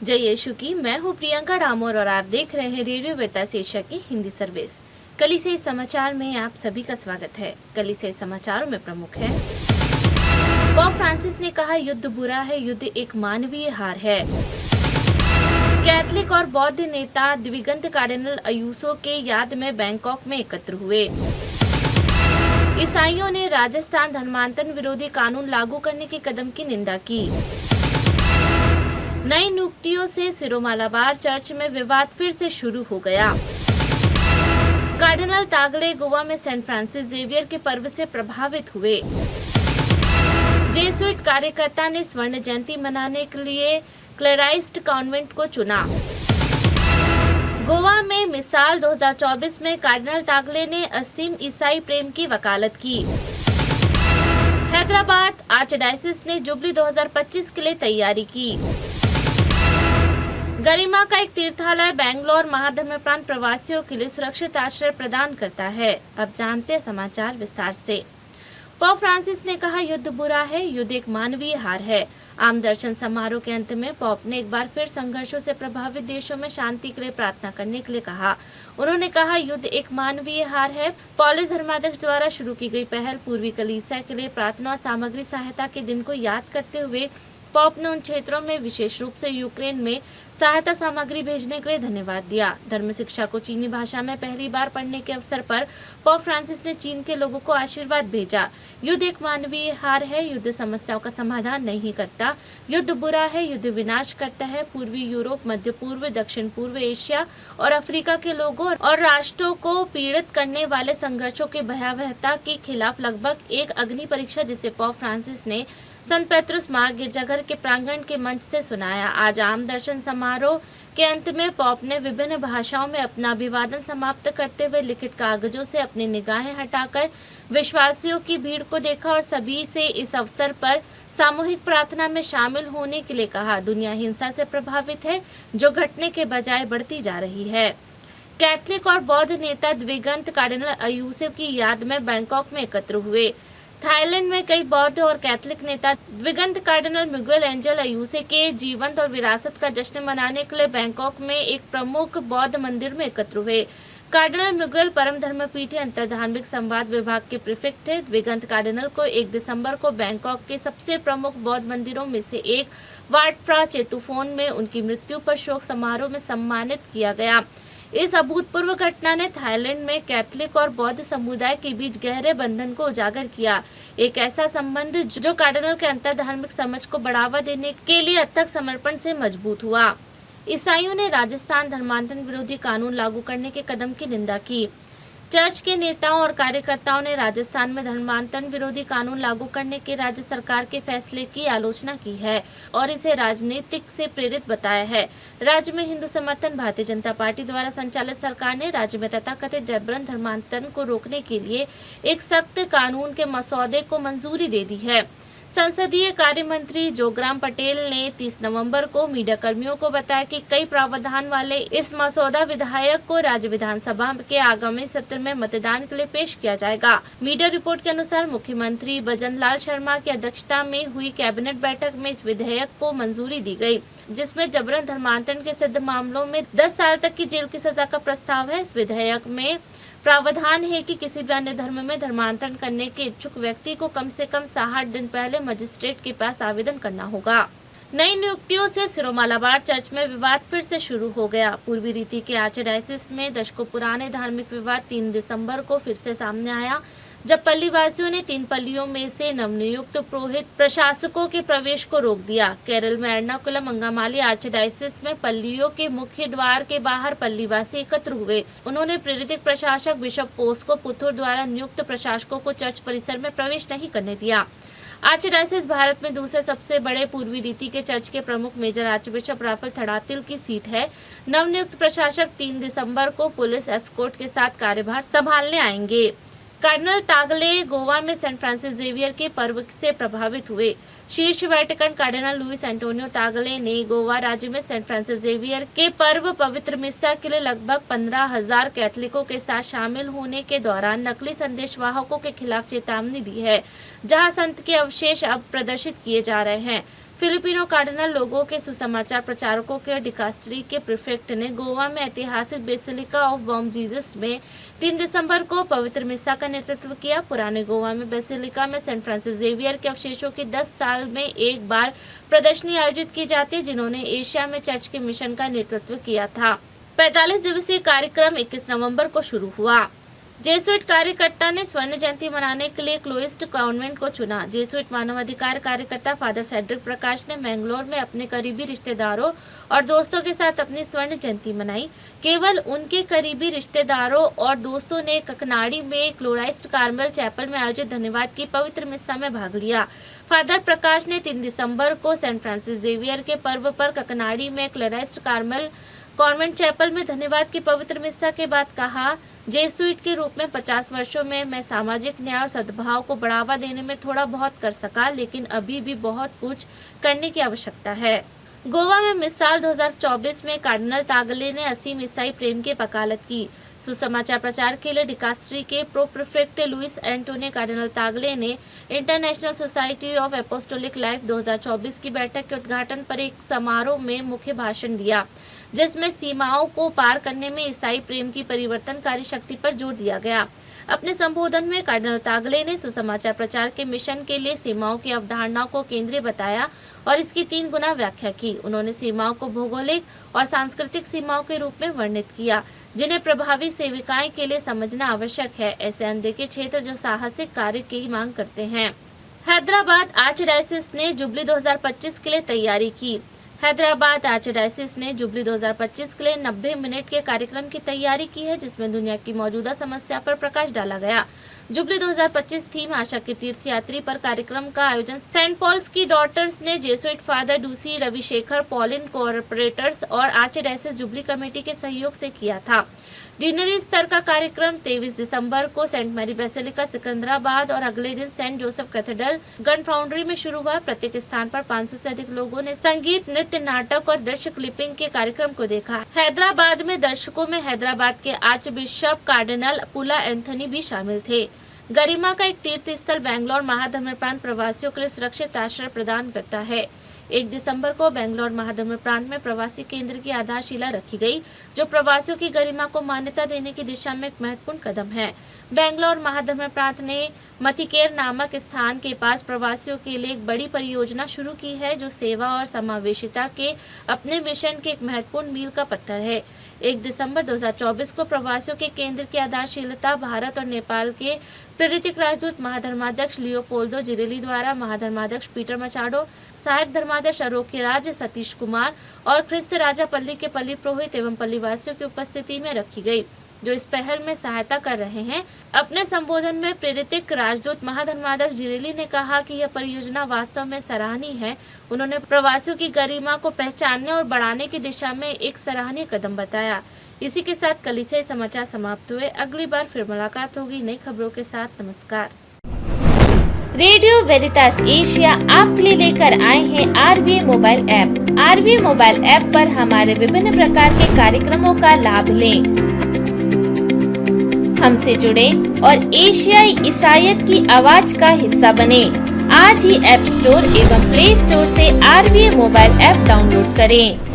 जय यीशु की। मैं हूँ प्रियंका डामोर और आप देख रहे हैं रेडियो वेता शीर्षक की हिंदी सर्विस। कलीसिया समाचार में आप सभी का स्वागत है। कलीसिया समाचारों में प्रमुख है, पोप फ्रांसिस ने कहा युद्ध बुरा है, युद्ध एक मानवीय हार है। कैथलिक और बौद्ध नेता दिवंगत कार्डिनल अयूसो के याद में बैंकॉक में एकत्र हुए। ईसाइयों ने राजस्थान धर्मांतरण विरोधी कानून लागू करने के कदम की निंदा की। नई नियुक्तियों से सिरोमालाबार चर्च में विवाद फिर से शुरू हो गया। कार्डिनल तागले गोवा में सेंट फ्रांसिस जेवियर के पर्व से प्रभावित हुए। जेसुइट कार्यकर्ता ने स्वर्ण जयंती मनाने के लिए क्लेराइस्ट कॉन्वेंट को चुना। गोवा में मिसाल 2024 में कार्डिनल तागले ने असीम ईसाई प्रेम की वकालत की। हैदराबाद आर्चडायसिस ने जुबली 2025 के लिए तैयारी की। गरिमा का एक तीर्थालय बेंगलोर महाधर्म प्रांत प्रवासियों के लिए सुरक्षित आश्रय प्रदान करता है। अब जानते हैं समाचार विस्तार से। पोप फ्रांसिस ने कहा युद्ध बुरा है, युद्ध एक मानवीय हार है। आम दर्शन समारोह के अंत में पोप ने एक बार फिर संघर्षों से प्रभावित देशों में शांति के लिए प्रार्थना करने के लिए कहा। उन्होंने कहा युद्ध एक मानवीय हार है। पॉलिस धर्माध्यक्ष द्वारा शुरू की गई पहल पूर्वी कलीसिया के लिए प्रार्थना और सामग्री सहायता के दिन को याद करते हुए पोप ने उन क्षेत्रों में विशेष रूप से यूक्रेन में सहायता सामग्री भेजने के लिए धन्यवाद दिया। धर्म शिक्षा को चीनी भाषा में पहली बार पढ़ने के अवसर पर पोप फ्रांसिस ने चीन के लोगों को आशीर्वाद भेजा। युद्ध एक मानवीय हार है, युद्ध समस्याओं का समाधान नहीं करता, युद्ध बुरा है, युद्ध विनाश करता है। पूर्वी यूरोप, मध्य पूर्व, दक्षिण पूर्व एशिया और अफ्रीका के लोगों और राष्ट्रों को पीड़ित करने वाले संघर्षों के भयावहता के खिलाफ लगभग एक अग्नि परीक्षा जिसे पोप फ्रांसिस ने संत पेत्रुस मार्ग गिरजाघर के प्रांगण के मंच से सुनाया। आज आम दर्शन समारोह के अंत में पोप ने विभिन्न भाषाओं में अपना अभिवादन समाप्त करते हुए लिखित कागजों से अपनी निगाहें हटाकर विश्वासियों की भीड़ को देखा और सभी से इस अवसर पर सामूहिक प्रार्थना में शामिल होने के लिए कहा। दुनिया हिंसा से प्रभावित है जो घटने के बजाय बढ़ती जा रही है। कैथलिक और बौद्ध नेता दिवंगत कार्डिनल अयूसो की याद में बैंकॉक में एकत्र हुए। थाईलैंड में कई बौद्ध और कैथलिक नेता दिवंगत कार्डिनल मिगुएल एंजल अयूसे के जीवंत और विरासत का जश्न मनाने के लिए बैंकॉक में एक प्रमुख बौद्ध मंदिर में एकत्र हुए। कार्डिनल मिगुएल परम धर्मपीठी अंतर्धार्मिक संवाद विभाग के प्रीफेक्ट थे। दिवंगत कार्डिनल को 1 दिसंबर को बैंकॉक के सबसे प्रमुख बौद्ध मंदिरों में से एक वाट फ्रा चेतुफोन में उनकी मृत्यु पर शोक समारोह में सम्मानित किया गया। इस अभूतपूर्व घटना ने थाईलैंड में कैथलिक और बौद्ध समुदाय के बीच गहरे बंधन को उजागर किया। एक ऐसा संबंध जो कार्डिनल के अंतर्धार्मिक समझ को बढ़ावा देने के लिए अथक समर्पण से मजबूत हुआ। ईसाइयों ने राजस्थान धर्मांतरण विरोधी कानून लागू करने के कदम की निंदा की। चर्च के नेताओं और कार्यकर्ताओं ने राजस्थान में धर्मांतरण विरोधी कानून लागू करने के राज्य सरकार के फैसले की आलोचना की है और इसे राजनीतिक से प्रेरित बताया है। राज्य में हिंदू समर्थन भारतीय जनता पार्टी द्वारा संचालित सरकार ने राज्य में तथाकथित जबरन धर्मांतरण को रोकने के लिए एक सख्त कानून के मसौदे को मंजूरी दे दी है। संसदीय कार्य मंत्री जोगराम पटेल ने 30 नवंबर को मीडिया कर्मियों को बताया कि कई प्रावधान वाले इस मसौदा विधायक को राज्य विधानसभा के आगामी सत्र में मतदान के लिए पेश किया जाएगा। मीडिया रिपोर्ट के अनुसार मुख्यमंत्री भजनलाल शर्मा की अध्यक्षता में हुई कैबिनेट बैठक में इस विधेयक को मंजूरी दी गई, जिसमें जबरन धर्मांतरण के सिद्ध मामलों में 10 साल तक की जेल की सजा का प्रस्ताव है। इस विधेयक में प्रावधान है कि किसी भी अन्य धर्म में धर्मांतरण करने के इच्छुक व्यक्ति को कम से कम 60 दिन पहले मजिस्ट्रेट के पास आवेदन करना होगा। नई नियुक्तियों से सिरोमालाबार चर्च में विवाद फिर से शुरू हो गया। पूर्वी रीति के आर्चडायसिस में दशकों पुराने धार्मिक विवाद 3 दिसंबर को फिर से सामने आया, जब पल्ली वासियों ने 3 पल्लियों में से नवनियुक्त पुरोहित प्रशासकों के प्रवेश को रोक दिया। केरल में एर्नाकुलम अंगामाली आर्चडायसिस में पल्लियों के मुख्य द्वार के बाहर पल्लीवासी एकत्र हुए। उन्होंने प्रेरित प्रशासक बिशप पोस को पुथुर द्वारा नियुक्त प्रशासकों को चर्च परिसर में प्रवेश नहीं करने दिया। आर्चडायसिस भारत में दूसरे सबसे बड़े पूर्वी रीति के चर्च के प्रमुख मेजर आर्चबिशप राफेल थड़ातिल की सीट है। नवनियुक्त प्रशासक 3 दिसंबर को पुलिस एस्कॉर्ट के साथ कार्यभार संभालने आएंगे। कार्डिनल तागले गोवा में सेंट फ्रांसिस जेवियर के पर्व से प्रभावित हुए। शीर्ष वेटिकन कार्डिनल लुइस एंटोनियो तागले ने गोवा राज्य में सेंट फ्रांसिस जेवियर के पर्व पवित्र मिस्सा के लिए लगभग 15,000 कैथलिकों के साथ शामिल होने के दौरान नकली संदेशवाहकों के खिलाफ चेतावनी दी है, जहां संत के अवशेष अब प्रदर्शित किए जा रहे हैं। फिलिपिनो कार्डिनल लोगों के सुसमाचार प्रचारकों के डिकास्ट्री के प्रीफेक्ट ने गोवा में ऐतिहासिक बेसिलिका ऑफ बॉम जीसस में 3 दिसंबर को पवित्र मिसा का नेतृत्व किया। पुराने गोवा में बेसिलिका में सेंट फ्रांसिस जेवियर के अवशेषों की 10 साल में एक बार प्रदर्शनी आयोजित की जाती है, जिन्होंने एशिया में चर्च के मिशन का नेतृत्व किया था। 45 दिवसीय कार्यक्रम 21 नवंबर को शुरू हुआ। जेसुइट कार्यकर्ता ने स्वर्ण जयंती मनाने के लिए क्लोइस्ट कॉन्वेंट को चुना। जेसुइट मानवाधिकार कार्यकर्ता फादर सेड्रिक प्रकाश ने मैंगलोर में अपने करीबी रिश्तेदारों और दोस्तों के साथ अपनी स्वर्ण जयंती मनाई। केवल उनके करीबी रिश्तेदारों और दोस्तों ने ककनाड़ी में क्लोराइस्ट कार्मल चैपल में आयोजित धन्यवाद की पवित्र मिसा में भाग लिया। फादर प्रकाश ने 3 दिसंबर को सेंट फ्रांसिस जेवियर के पर्व पर ककनाड़ी में क्लोराइस्ट कार्मल कॉन्वेंट चैपल में धन्यवाद की पवित्र मिसा के बाद कहा, जेसुइट के रूप में 50 वर्षों में मैं सामाजिक न्याय और सद्भाव को बढ़ावा देने में थोड़ा बहुत कर सका, लेकिन अभी भी बहुत कुछ करने की आवश्यकता है। गोवा में मिसाल 2024 में कार्डिनल तागले ने असीम ईसाई प्रेम की वकालत की। सुसमाचार प्रचार के लिए डिकास्ट्री के pro prefect Luis Antonio cardinal Tagle ने international society of apostolic life 2024 की बैठक के उद्घाटन पर एक समारोह में मुख्य भाषण दिया, जिसमें सीमाओं को पार करने में ईसाई प्रेम की परिवर्तनकारी शक्ति पर जोर दिया गया। अपने संबोधन में कार्डिनल तागले ने सुसमाचार प्रचार के मिशन के लिए सीमाओं की अवधारणा को केंद्रीय बताया और इसकी 3 गुना व्याख्या की। उन्होंने सीमाओं को भौगोलिक और सांस्कृतिक सीमाओं के रूप में वर्णित किया, जिन्हें प्रभावी सेविकाएं के लिए समझना आवश्यक है। ऐसे अनदेखे क्षेत्र जो साहसिक कार्य की मांग करते हैं। हैदराबाद आर्चडायसिस ने जुबली 2025 के लिए तैयारी की। हैदराबाद आर्चडायसिस ने जुबली 2025 के लिए 90 मिनट के कार्यक्रम की तैयारी की है, जिसमें दुनिया की मौजूदा समस्या पर प्रकाश डाला गया। जुबली 2025 थीम आशा के तीर्थयात्री पर कार्यक्रम का आयोजन सेंट पॉल्स की डॉटर्स ने Jesuit father Doosi Ravishekar Pauline cooperators और आर्चडायसिस जुबली कमेटी के सहयोग से किया था। डिनरी स्तर का कार्यक्रम 23 दिसंबर को सेंट मैरी बेसिलिका सिकंदराबाद और अगले दिन Saint Joseph cathedral gun foundry में शुरू हुआ। प्रत्येक स्थान पर 500 से अधिक लोगों ने संगीत, नृत्य, नाटक और दृश्य क्लिपिंग के कार्यक्रम को देखा। हैदराबाद में दर्शकों में हैदराबाद के आर्च बिशप कार्डिनल पुला एंथनी भी शामिल थे। गरिमा का एक तीर्थ स्थल बेंगलोर महाधर्म प्रांत प्रवासियों के लिए सुरक्षित आश्रय प्रदान करता है। 1 दिसंबर को बेंगलोर महाधर्म प्रांत में प्रवासी केंद्र की आधारशिला रखी गई, जो प्रवासियों की गरिमा को मान्यता देने की दिशा में एक महत्वपूर्ण कदम है। बेंगलोर महाधर्म प्रांत ने मथिकेर नामक स्थान के पास प्रवासियों के लिए एक बड़ी परियोजना शुरू की है, जो सेवा और समावेशिता के अपने मिशन के एक महत्वपूर्ण मील का पत्थर है। 1 दिसंबर 2024 को प्रवासियों के केंद्र की आधारशिला भारत और नेपाल के प्रेरित राजदूत महाधर्माध्यक्ष लियोपोल्डो जिरेली द्वारा महाधर्माध्यक्ष पीटर मचाडो, सहायक धर्माध्यक्ष आरोग्यराज सतीश कुमार और ख्रिस्त राजा पल्ली के पल्ली पुरोहित एवं पल्लीवासियों की उपस्थिति में रखी गई, जो इस पहल में सहायता कर रहे हैं। अपने संबोधन में प्रेरित राजदूत महाधर्माध्यक्ष जिरेली ने कहा कि यह परियोजना वास्तव में सराहनीय है। उन्होंने प्रवासियों की गरिमा को पहचानने और बढ़ाने की दिशा में एक सराहनीय कदम बताया। इसी के साथ कलीसियाई समाचार समाप्त हुए। अगली बार फिर मुलाकात होगी नई खबरों के साथ। नमस्कार। रेडियो वेरितास एशिया आपके लिए लेकर आए हैं RVA mobile app. RVA mobile app पर हमारे विभिन्न प्रकार के कार्यक्रमों का लाभ लें, हमसे जुड़े और एशियाई ईसाईयत की आवाज का हिस्सा बने। आज ही ऐप स्टोर एवं प्ले स्टोर से RVA मोबाइल ऐप डाउनलोड करें।